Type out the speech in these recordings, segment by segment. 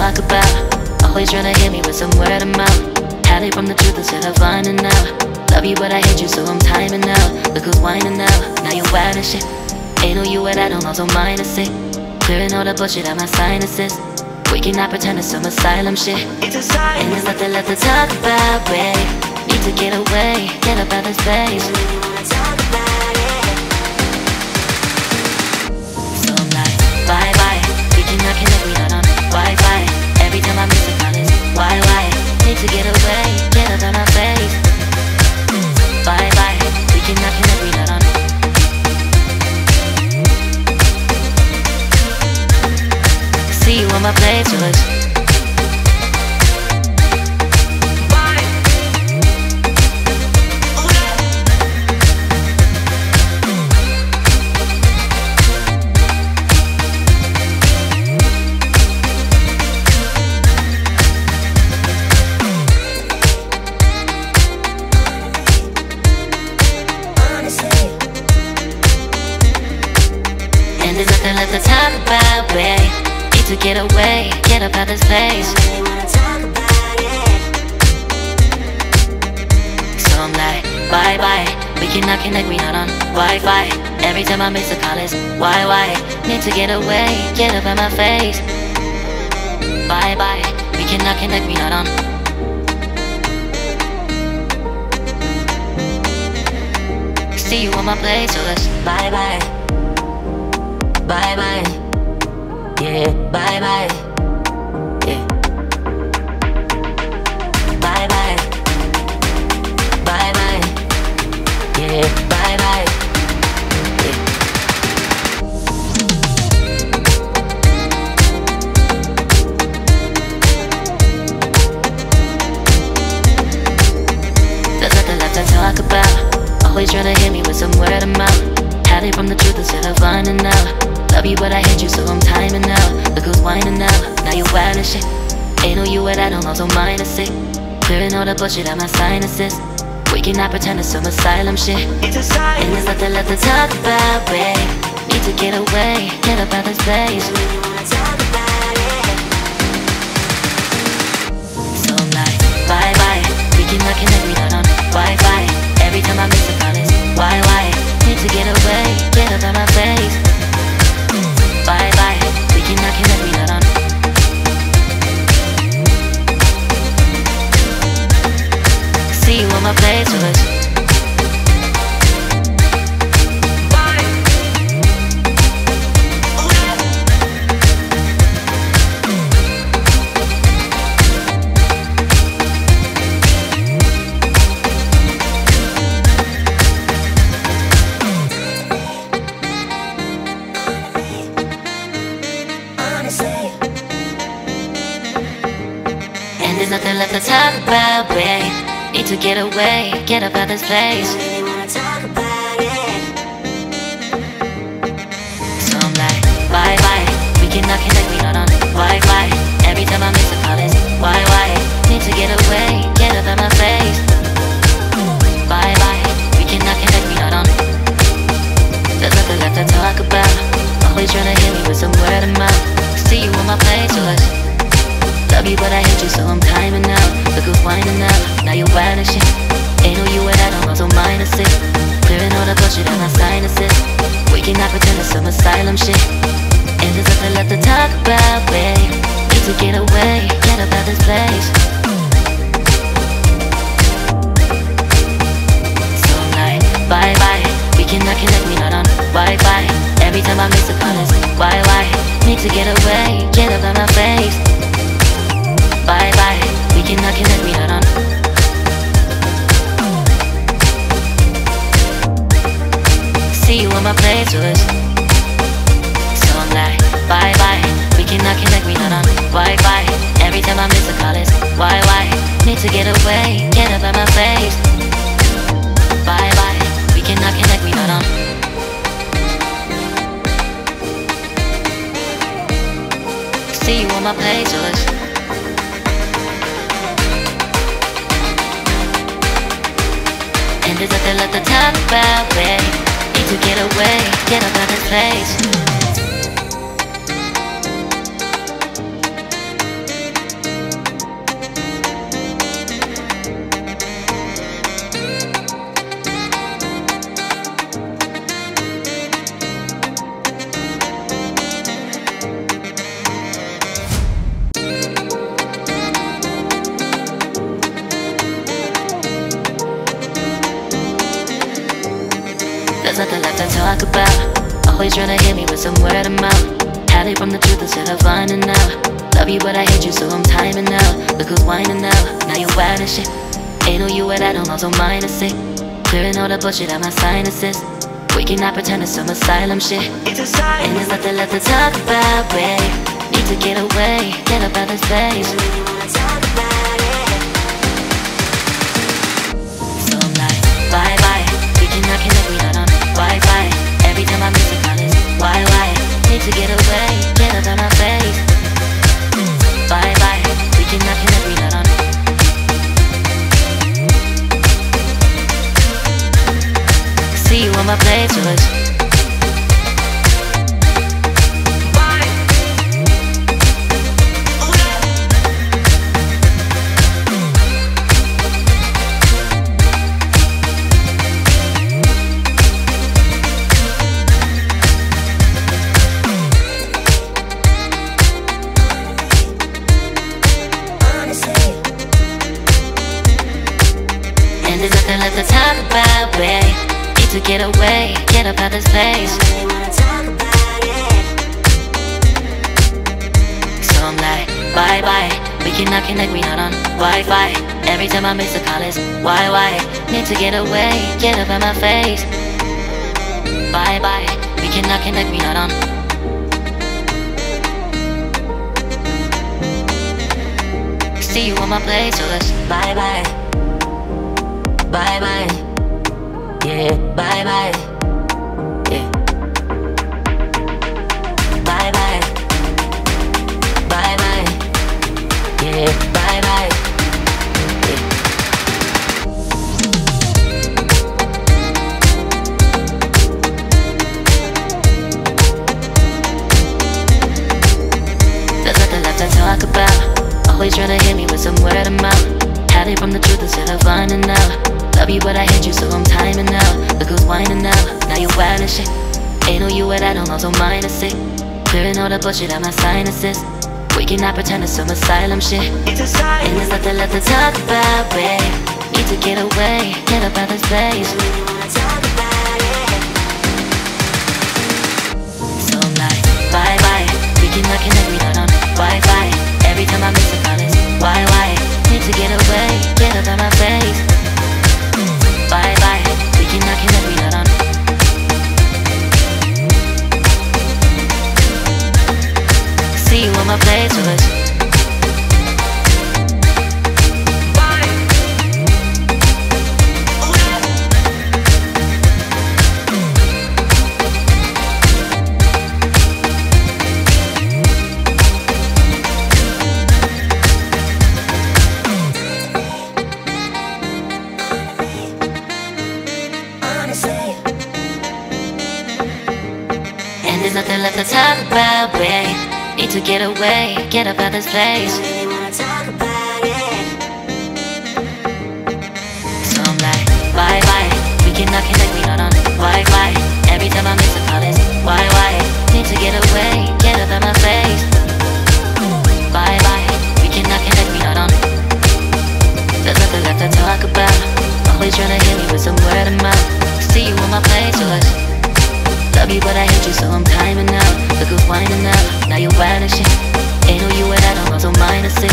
talk about. Always trying to hit me with some word of mouth. Hide it from the truth instead of finding out. Love you but I hate you so I'm timing out. Look who's whining now, now you're wild and shit. Ain't no you what I don't know, so mine is sick. Clearing all the bullshit out my sinuses. We cannot pretend it's some asylum shit. And there's nothing left to talk about, babe. Need to get away, get up out of space. So I'm like, bye bye. We cannot connect, we not on Wi-Fi. Every time I miss a call it's why? Need to get away, get up out my face. Bye bye. We cannot connect, we not on. See you on my playlist. And there's nothing left to talk about, babe. Need to get away, get up out this place. So I'm like, bye bye. We cannot connect, we not on Wi-Fi. Every time I miss a call it's why? Need to get away, get up out my face. Bye bye. We cannot connect, we not on. See you on my playlist. Bye bye. Bye bye, yeah, bye bye, yeah. Bye bye, bye bye, yeah, bye bye, yeah. There's nothing left to talk about. Always trying to hit me with some word of mouth. Hide it from the truth instead of finding out. Love you but I hate you so I'm timing out. Look who's whining now, now you're wild and shit. Ain't no you what I don't know, so mine is sick. Clearing all the bullshit out my sinuses. We cannot pretend it's some asylum shit. And there's nothing left to talk about, babe. Need to get away, get up out this place. So I'm like, bye bye. We cannot connect, we not on Wi-Fi. Every time I miss a call it's why? Need to get away, get up out my face. Bye bye, we cannot connect, we not on. See you on my playlist. And there's nothing left to talk about, babe. Need to get away, get up out this place. So I'm like, bye bye. We cannot connect, we not on Wi-Fi. Every time I miss a call it's why? Need to get away, get up out my face. Bye bye. We cannot connect, we not on. There's nothing left to talk about. Always trying to hit me with some word of mouth. See you on my playlist. Love you but I hate you so I'm timing out. Look who's whining now, now you're wild and shit. Ain't no you what I don't know, so mine is sick. Clearing all the bullshit out my sinuses. We cannot pretend it's some asylum shit. And there's nothing left to talk about, babe. Need to get away, get up out this place. So I'm like, bye bye. We cannot connect, we not on Wi-Fi. Every time I miss a call it's why? Need to get away, get up out my face. Bye bye, we cannot connect, we not on. See you on my playlist. So I'm like, bye bye. We cannot connect, we not on Wi-Fi. Every time I miss a call it's why? Need to get away, get up out my face. Bye bye, we cannot connect, we not on. See you on my playlist. And there's nothing left to talk about, babe. Need to get away, get up out this place. There's nothing left to talk about. Always trying to hit me with some word of mouth. Hide from the truth instead of finding out. Love you but I hate you so I'm timing out. Look who's whining now, now you wild as shit. Ain't no you without no so minus it. Clearing all the bullshit out my sinuses. We cannot pretend it's some asylum shit. It's a sign. And there's nothing left to talk about, babe. Need to get away, get up out of this place. So I'm like, bye bye. We cannot connect, we not on Wi-Fi. Every time I miss a call it's why? Need to get away, get up out my face. Bye bye. We cannot connect, we not on. See you on my playlist. And there's nothing left to talk about, babe. Need to get away, get up out this place. So I'm like, bye bye. We cannot connect, we not on Wi-Fi. Every time I miss a call it's why? Need to get away, get up out my face. Bye bye. We cannot connect, we not on. See you on my place, so let's bye bye. Bye bye, yeah, bye bye, yeah. Bye bye, bye bye, yeah, bye bye, yeah. There's nothing left to talk about. Always trying to hit me with some word of mouth. Hiding from the truth instead of finding out. Love you but I hate you so I'm timing out. Look who's whining now, now you wild as shit. Ain't no you without no so minus it. Clearing all the bullshit out my sinuses. We cannot pretend it's some asylum shit. It's a sign. And there's nothing left to talk about, babe. Need to get away, get up out this place. So I'm like, bye bye. We cannot connect, we not on Wi-Fi. Every time I miss a call it's why? Need to get away, get up out my face. Bye bye, we cannot connect, we not on. See you on my playlist. And there's nothing left to talk about, babe. Need to get away, get up out this place. So I'm like, bye bye. We cannot connect, we not on Wi-Fi. Every time I miss a call it's why? Need to get away, get up out my face. Bye bye. We cannot connect, we not on. There's nothing left to talk about. Always trying to hit me with some word of mouth. See you on my playlist. Love you but I hate you so I'm timing out. Look who's whining now, now you wild as shit. Ain't no you without no so minus it.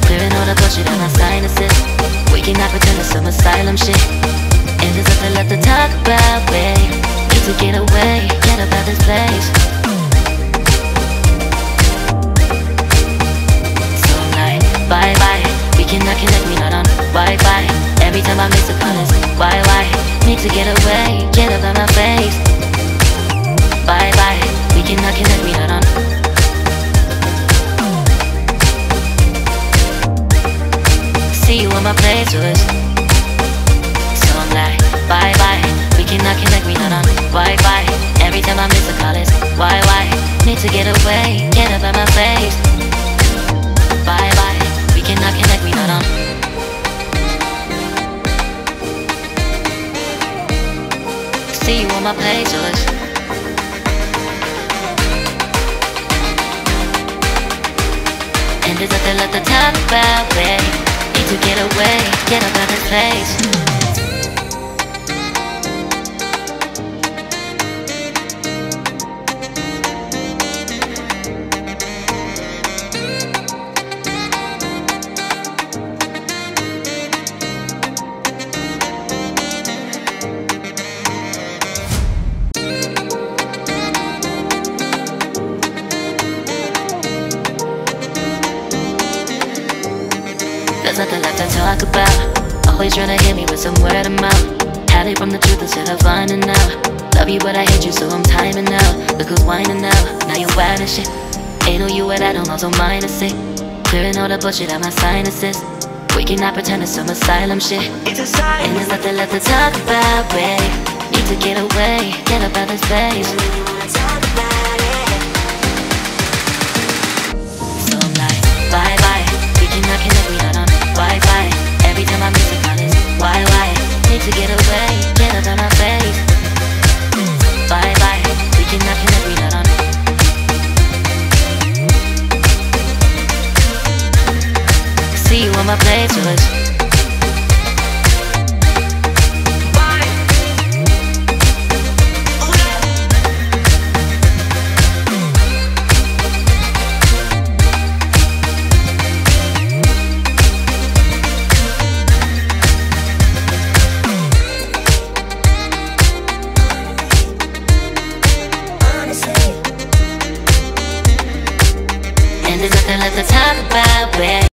Clearing all the bullshit out my sinuses. We cannot pretend it's some asylum shit. And there's nothing left to talk about, babe. Need to get away, get up out this place. So I'm like, bye bye. We cannot connect, we not on Wi-Fi. Every time I miss a call it's why? Need to get away, get up out my face. Bye bye, we cannot connect, we not on. See you on my playlist. So I'm like, bye bye. We cannot connect, we not on Wi-Fi. Every time I miss a call it's why? Need to get away, get up out my face. Bye bye, we cannot connect, we not on. See you on my playlist. And there's nothing left to talk about, babe. Need to get away, get up out this place. talk about. Always trying to hit me with some word of mouth. Hide it from the truth instead of finding out. Love you but I hate you so I'm timing out. Look who's whining now, now you wild and shit. Ain't no you at I don't also minus it. Clearing all the bullshit out my sinuses. We cannot pretend it's some asylum shit. And there's nothing left to talk about, babe. Need to get away, get up out this place. So I'm like, bye bye. We cannot connect, we not on Wi-Fi. Every time I miss a call it's why? Need to get away, get up out my face. Bye bye. We cannot connect, we not on. See you on my playlist. And there's nothing left to talk about, babe.